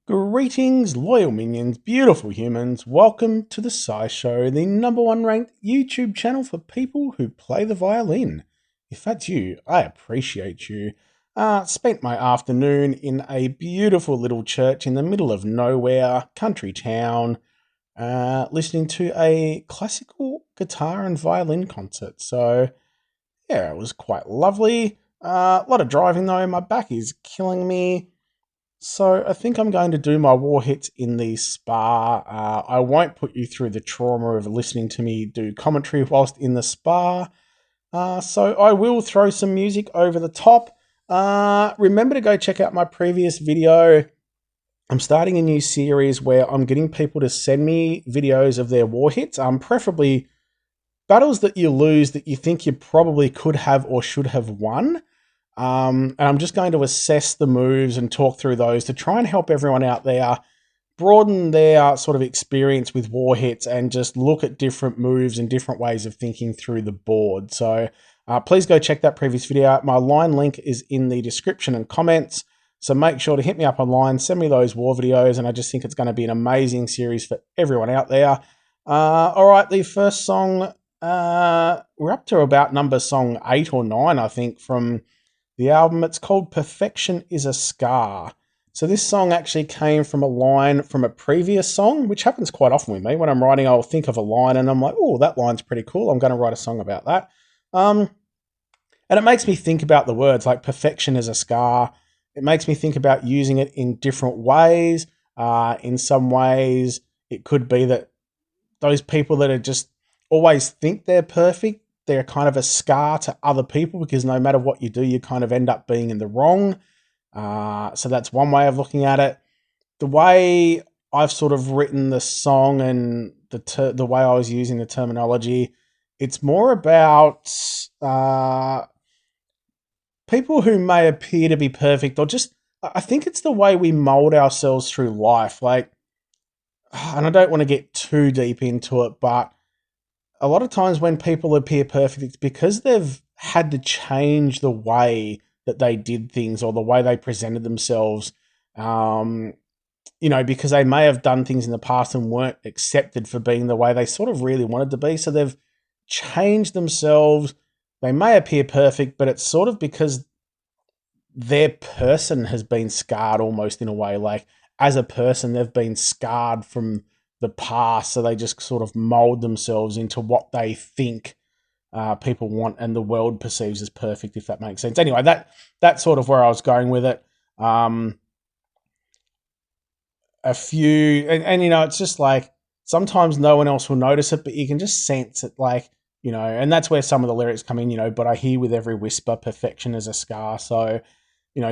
Greetings, loyal minions, beautiful humans. Welcome to the Sci Show, the #1 ranked YouTube channel for people who play the violin. If that's you, I appreciate you. Spent my afternoon in a beautiful little church in the middle of nowhere, country town, listening to a classical guitar and violin concert. So, yeah, it was quite lovely. A lot of driving though, my back is killing me. So I think I'm going to do my war hits in the spa. I won't put you through the trauma of listening to me do commentary whilst in the spa. So I will throw some music over the top. Remember to go check out my previous video. I'm starting a new series where I'm getting people to send me videos of their war hits, preferably battles that you lose that you think you probably could have or should have won. And I'm just going to assess the moves and talk through those to try and help everyone out there broaden their sort of experience with war hits and just look at different moves and different ways of thinking through the board. So please go check that previous video out. My line link is in the description and comments. So make sure to hit me up online, send me those war videos, and I just think it's going to be an amazing series for everyone out there. All right, the first song, we're up to about number song 8 or 9, I think, from the album. It's called Perfection is a Scar. So this song actually came from a line from a previous song, which happens quite often with me. When I'm writing, I'll think of a line and I'm like, oh, that line's pretty cool. I'm going to write a song about that. And it makes me think about the words like perfection is a scar. It makes me think about using it in different ways. In some ways, it could be that those people that are just always think they're perfect, they're kind of a scar to other people because no matter what you do, you kind of end up being in the wrong. So that's one way of looking at it. The way I've sort of written the song and the way I was using the terminology, it's more about people who may appear to be perfect or just, I think it's the way we mold ourselves through life. Like, and I don't want to get too deep into it, but a lot of times when people appear perfect, it's because they've had to change the way that they did things or the way they presented themselves, because they may have done things in the past and weren't accepted for being the way they sort of really wanted to be. So they've changed themselves. They may appear perfect, but it's sort of because their person has been scarred almost in a way. Like as a person, they've been scarred from the past, so they just sort of mold themselves into what they think people want and the world perceives as perfect, if that makes sense. Anyway, that's sort of where I was going with it. It's just like sometimes no one else will notice it, but you can just sense it, like, and that's where some of the lyrics come in, but I hear with every whisper, perfection is a scar. So,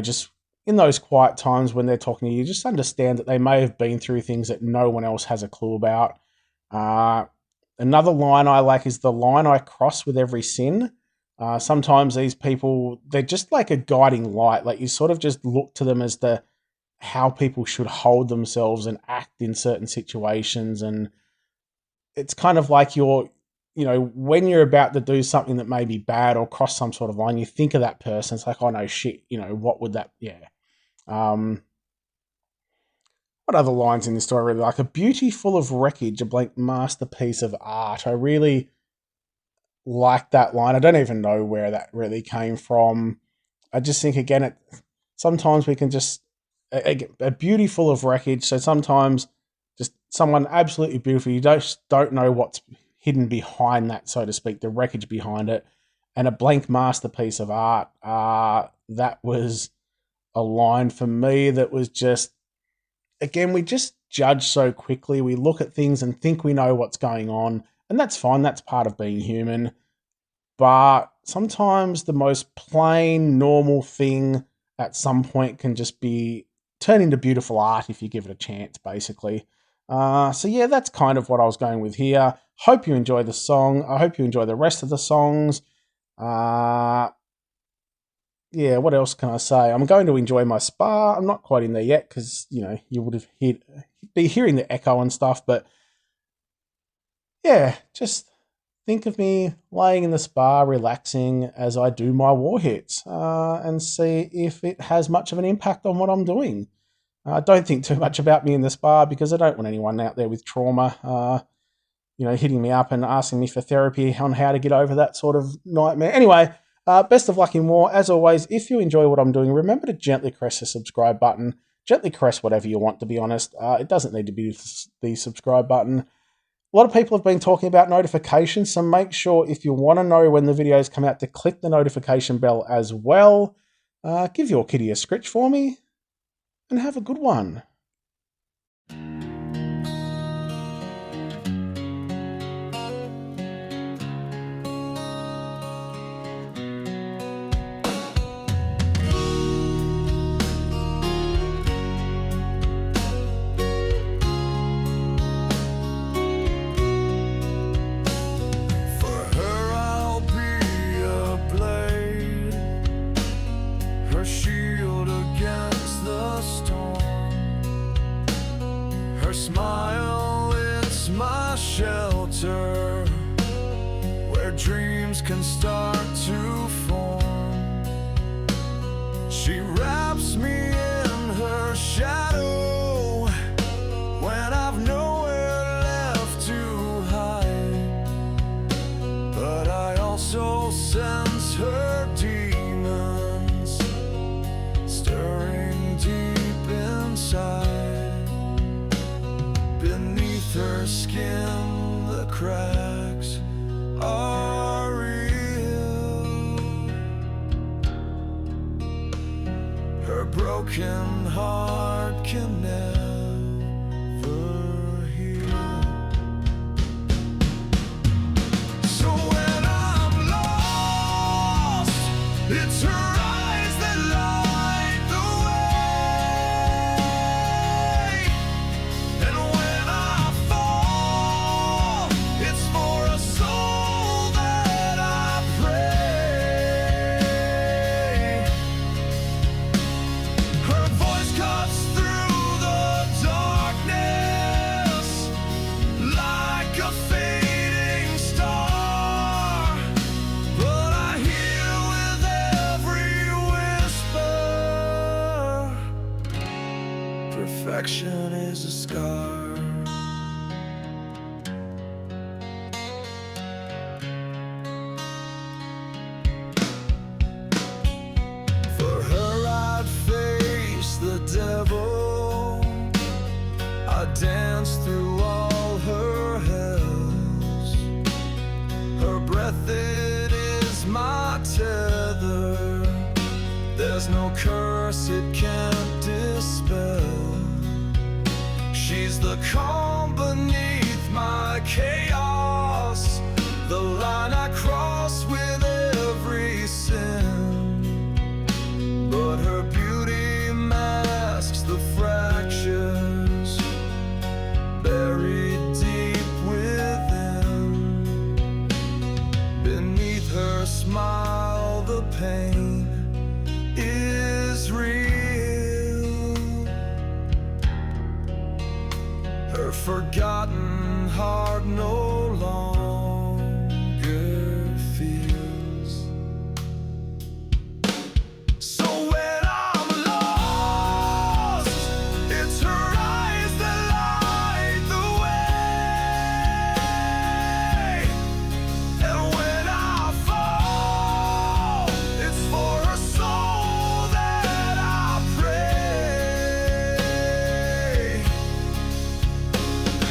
just in those quiet times when they're talking to you, just understand that they may have been through things that no one else has a clue about. Another line I like is the line I cross with every sin. Sometimes these people, they're just like a guiding light. Like you sort of just look to them as how people should hold themselves and act in certain situations. And it's kind of like when you're about to do something that may be bad or cross some sort of line, you think of that person. It's like, oh no, shit, what would that, yeah. What other lines in this story I really like? A beauty full of wreckage, a blank masterpiece of art. I really like that line. I don't even know where that really came from. I just think, again, sometimes we can just, a beauty full of wreckage. So sometimes just someone absolutely beautiful, you don't know what's hidden behind that, so to speak, the wreckage behind it. And a blank masterpiece of art. That was a line for me that was just, again, we just judge so quickly. We look at things and think we know what's going on, and that's fine. That's part of being human. But sometimes the most plain, normal thing at some point can just be turned into beautiful art if you give it a chance, basically. So yeah, that's kind of what I was going with here. Hope you enjoy the song. I hope you enjoy the rest of the songs. Yeah, what else can I say? I'm going to enjoy my spa. I'm not quite in there yet because, you would have be hearing the echo and stuff. But yeah, just think of me laying in the spa, relaxing as I do my war hits and see if it has much of an impact on what I'm doing. Don't think too much about me in the spa because I don't want anyone out there with trauma, hitting me up and asking me for therapy on how to get over that sort of nightmare. Anyway, best of luck in war. As always, if you enjoy what I'm doing, remember to gently press the subscribe button. Gently press whatever you want, to be honest. It doesn't need to be the subscribe button. A lot of people have been talking about notifications, so make sure if you want to know when the videos come out to click the notification bell as well. Give your kitty a scritch for me, and have a good one. Smile, it's my shelter, where dreams can start to form. She wraps me in her shadow when I've nowhere left to hide, but I also sense her demons stirring deep inside. Beneath her skin, the cracks are real. Her broken heart can never heal. So when I'm lost, it's her eyes that light the way. And when I fall, it's for a soul that I pray. Her voice cuts through the darkness like a fading star, but I hear with every whisper, perfection is a scar. For her I'd face the devil, I'd dance through all her hells. Her breath, it is my tether, there's no curse it can't dispel. She's the calm beneath my chaos, the line I cross with every sin. But her beauty masks the fractures buried deep within. Beneath her smile, the pain is real. Her forgotten heart no longer feels. So when I'm lost, it's her eyes that light the way. And when I fall, it's for her soul that I pray.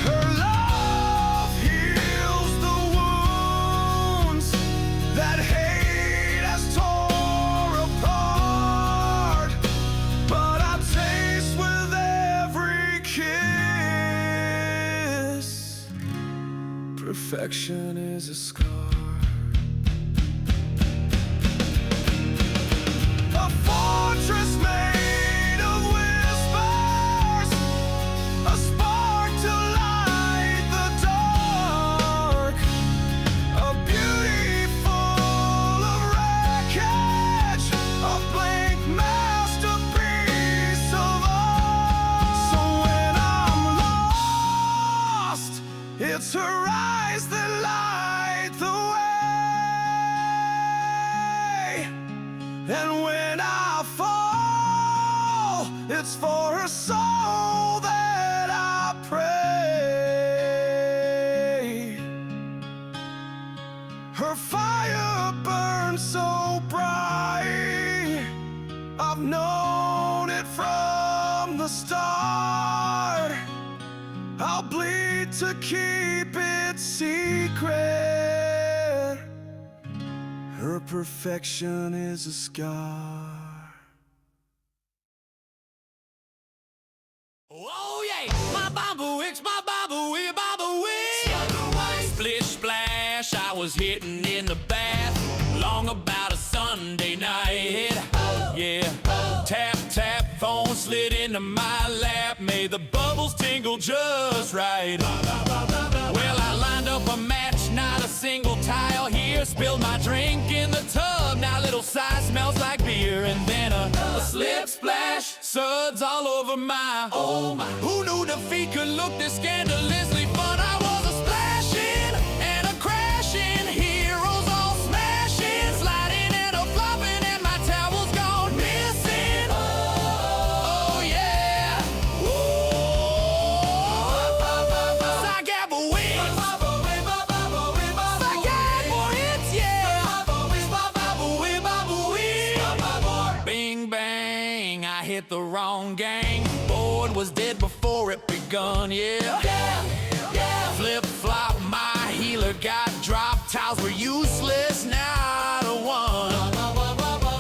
Her love heals the wounds that hate has torn apart, but I taste with every kiss, perfection is a scar. A fortress made of whispers, a spark to light the dark, a beauty full of wreckage, a blank masterpiece of art. So when I'm lost, it's her eyes that light the way. heart. I'll bleed to keep it secret. Her perfection is a scar. Oh yeah, my Baba Wicks, my Baba Wee, Baba Wee. Splish splash, I was hitting in the bath long about a Sunday night. Yeah, tap tap, phone slid into my lap, made the bubbles tingle just right. Well, I lined up a match, not a single tile here. Spilled my drink in the tub, now little size smells like beer. And then a slip splash, suds all over my, oh my. Who knew defeat could look this scandalously fun? I was a splashing and a crashing, heroes all smashing, sliding and a flopping, and my towel's gone missing. Oh yeah. Skyfire wings. Skyfire hits, yeah. Bing bang, I hit the wrong gang. Board was dead before it begun, yeah. Flip flop, my healer got dropped. Tiles were useless, not a one.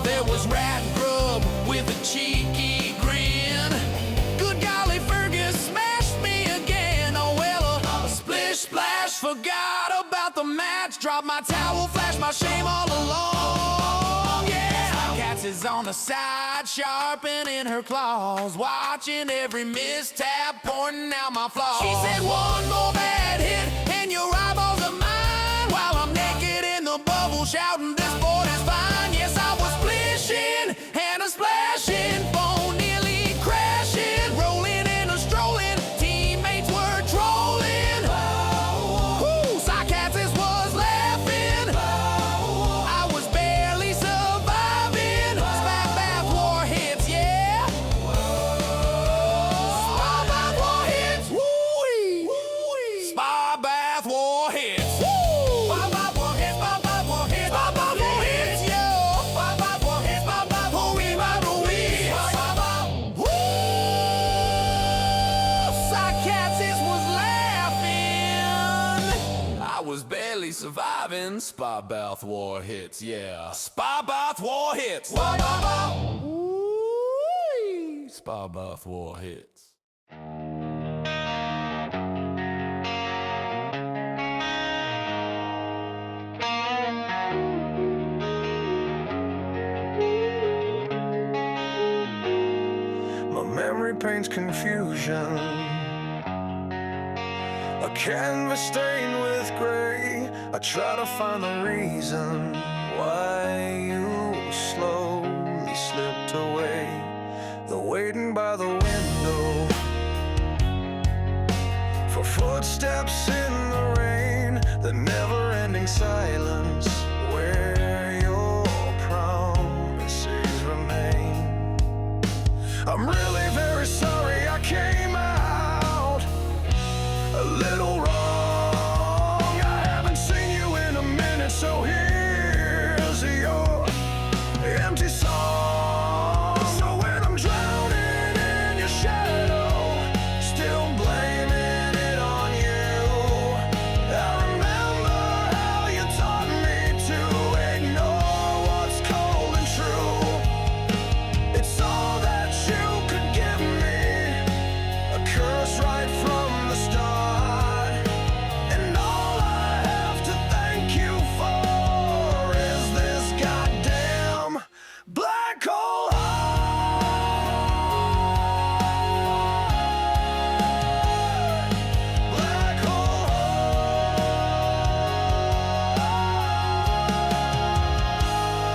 There was rat grub with a cheeky grin. Good golly, Fergus smashed me again. Oh well, a splish splash, forgot about the match. Dropped my towel, flashed my shame all along, yeah. Cats is on the side, sharpening her claws, watching every mishap, pointing out my flaws. She said, one more bad hit and your eyeballs are mine, while I'm naked in the bubble shouting, this board is fine. Yes, I was splishing and a splashing, phone nearly crashing, rolling and a strolling, teammates were trolling. Woo, Psychiatrist was laughing, I was barely surviving. Spat bath war hits, yeah. Spa bath war hits, woo-wee. Spa bath war hits, woo. Spa bath war hits, spa bath war hits, spa bath war hits, yeah. Spa bath war hits, spa bath war hits, spa bath war hits. Woo! Psychiatrist was laughing, I was barely surviving. Spa bath war hits, yeah. Spa bath war hits. Woo-wee. Spa bath war hits. My memory paints confusion, a canvas stained with gray. I try to find the reason why you slowly slipped away. The waiting by the window for footsteps in the rain, the never-ending silence where your promises remain. I'm really very sorry I came out a little wrong. I haven't seen you in a minute, so here's your empty song. So when I'm drowning in your shadow, still blaming it on you, I remember how you taught me to ignore what's cold and true. It's all that you could give me, a curse right from the start. And all I have to thank you for is this goddamn black hole heart. Black hole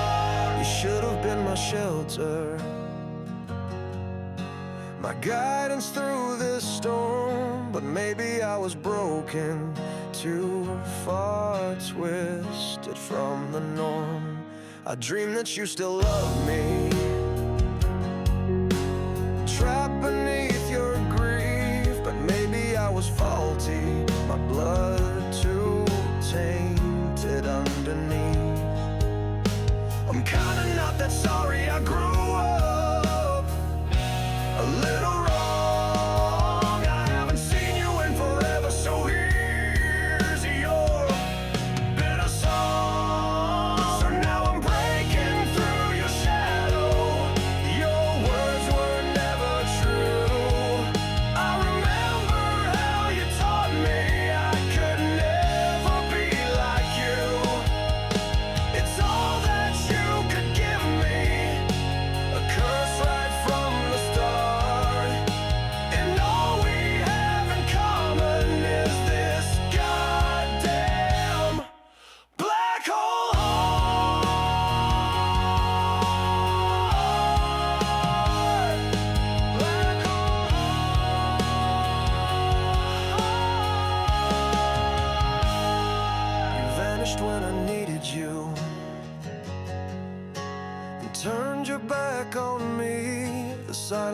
heart. You should have been my shelter, my guidance through this storm. But maybe I was broken, too far twisted from the norm. I dreamed that you still love me, trapped beneath your grief. But maybe I was faulty, my blood too tainted underneath. I'm kinda not that sorry I grew up a little wrong.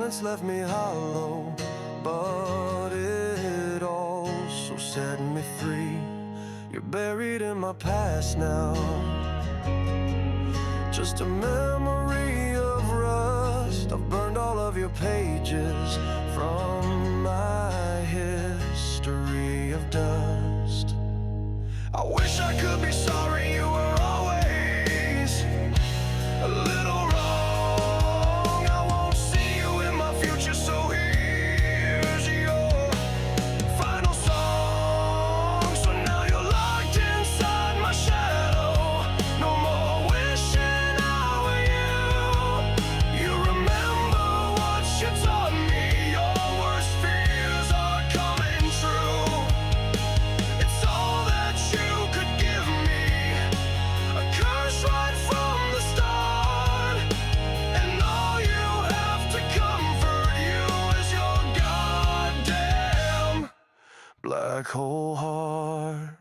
silence left me hollow, but it also set me free. You're buried in my past now, just a memory of rust. I've burned all of your pages from my history of dust. I wish I could be sorry, you were always a little wrong. I won't see you in my future, so here's your final song. So now you're locked inside my shadow, no more wishing I were you. You remember what you taught me, your worst fears are coming true. It's all that you could give me, a curse right from the start. And all you have to comfort you is your goddamn black hole heart.